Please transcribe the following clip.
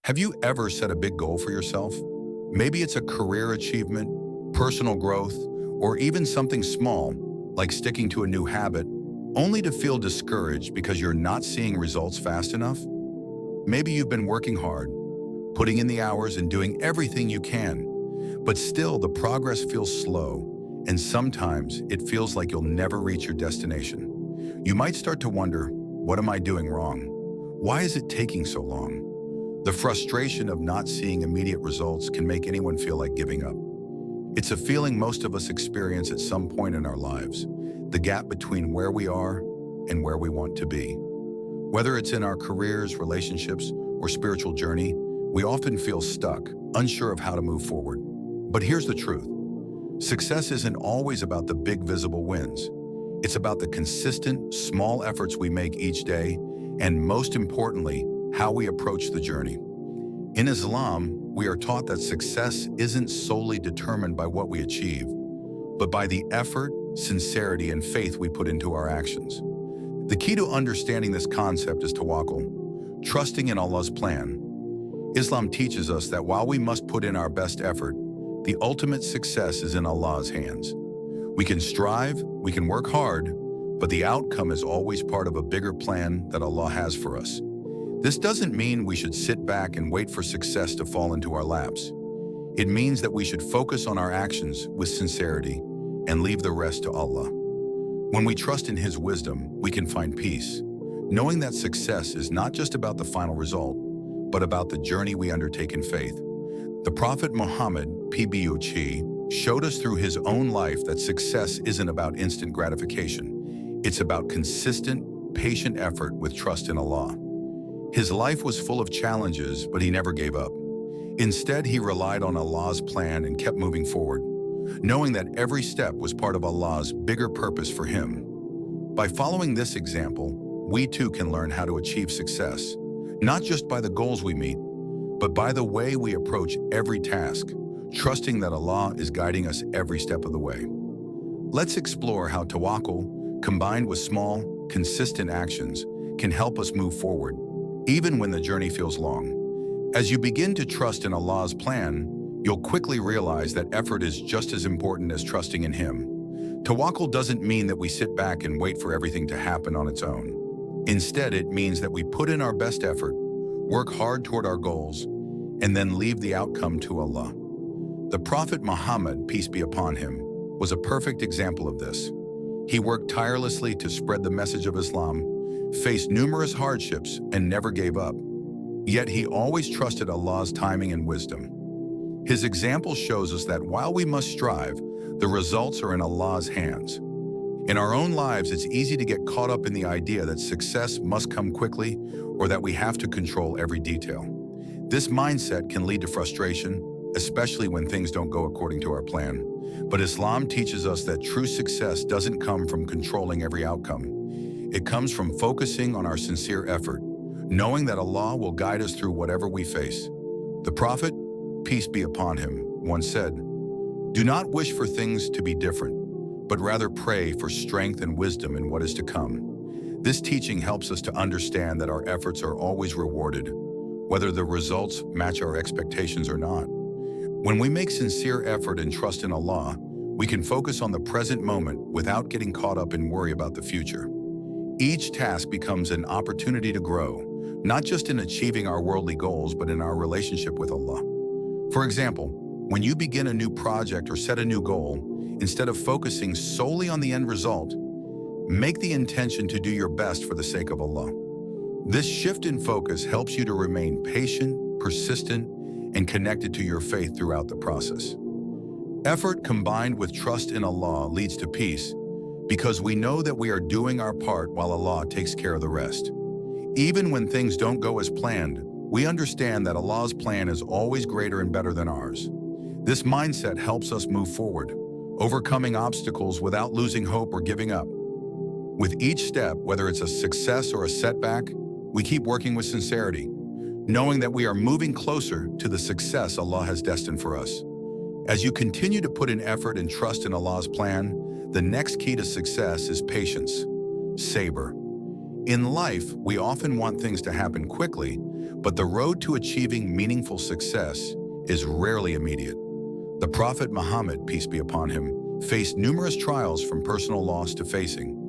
Have you ever set a big goal for yourself? Maybe it's a career achievement, personal growth, or even something small, like sticking to a new habit, only to feel discouraged because you're not seeing results fast enough? Maybe you've been working hard, putting in the hours and doing everything you can, but still the progress feels slow, and sometimes it feels like you'll never reach your destination. You might start to wonder, what am I doing wrong? Why is it taking so long? The frustration of not seeing immediate results can make anyone feel like giving up. It's a feeling most of us experience at some point in our lives, the gap between where we are and where we want to be. Whether it's in our careers, relationships, or spiritual journey, we often feel stuck, unsure of how to move forward. But here's the truth. Success isn't always about the big visible wins. It's about the consistent, small efforts we make each day, and most importantly, how we approach the journey. In Islam, we are taught that success isn't solely determined by what we achieve, but by the effort, sincerity, and faith we put into our actions. The key to understanding this concept is tawakkul, trusting in Allah's plan. Islam teaches us that while we must put in our best effort, the ultimate success is in Allah's hands. We can strive, we can work hard, but the outcome is always part of a bigger plan that Allah has for us. This doesn't mean we should sit back and wait for success to fall into our laps. It means that we should focus on our actions with sincerity and leave the rest to Allah. When we trust in His wisdom, we can find peace, knowing that success is not just about the final result, but about the journey we undertake in faith. The Prophet Muhammad, peace, showed us through his own life that success isn't about instant gratification. It's about consistent, patient effort with trust in Allah. His life was full of challenges, but he never gave up. Instead, he relied on Allah's plan and kept moving forward, knowing that every step was part of Allah's bigger purpose for him. By following this example, we too can learn how to achieve success, not just by the goals we meet, but by the way we approach every task, trusting that Allah is guiding us every step of the way. Let's explore how tawakkul, combined with small, consistent actions, can help us move forward, even when the journey feels long. As you begin to trust in Allah's plan, you'll quickly realize that effort is just as important as trusting in Him. Tawakkul doesn't mean that we sit back and wait for everything to happen on its own. Instead, it means that we put in our best effort, work hard toward our goals, and then leave the outcome to Allah. The Prophet Muhammad, peace be upon him, was a perfect example of this. He worked tirelessly to spread the message of Islam, faced numerous hardships, and never gave up. Yet he always trusted Allah's timing and wisdom. His example shows us that while we must strive, the results are in Allah's hands. In our own lives, it's easy to get caught up in the idea that success must come quickly or that we have to control every detail. This mindset can lead to frustration, especially when things don't go according to our plan. But Islam teaches us that true success doesn't come from controlling every outcome. It comes from focusing on our sincere effort, knowing that Allah will guide us through whatever we face. The Prophet, peace be upon him, once said, "Do not wish for things to be different, but rather pray for strength and wisdom in what is to come." This teaching helps us to understand that our efforts are always rewarded, whether the results match our expectations or not. When we make sincere effort and trust in Allah, we can focus on the present moment without getting caught up in worry about the future. Each task becomes an opportunity to grow, not just in achieving our worldly goals, but in our relationship with Allah. For example, when you begin a new project or set a new goal, instead of focusing solely on the end result, make the intention to do your best for the sake of Allah. This shift in focus helps you to remain patient, persistent, and connected to your faith throughout the process. Effort combined with trust in Allah leads to peace, because we know that we are doing our part while Allah takes care of the rest. Even when things don't go as planned, we understand that Allah's plan is always greater and better than ours. This mindset helps us move forward, overcoming obstacles without losing hope or giving up. With each step, whether it's a success or a setback, we keep working with sincerity, knowing that we are moving closer to the success Allah has destined for us. As you continue to put in effort and trust in Allah's plan, the next key to success is patience, sabr. In life, we often want things to happen quickly, But the road to achieving meaningful success is rarely immediate. The Prophet Muhammad, peace be upon him, faced numerous trials from personal loss to facing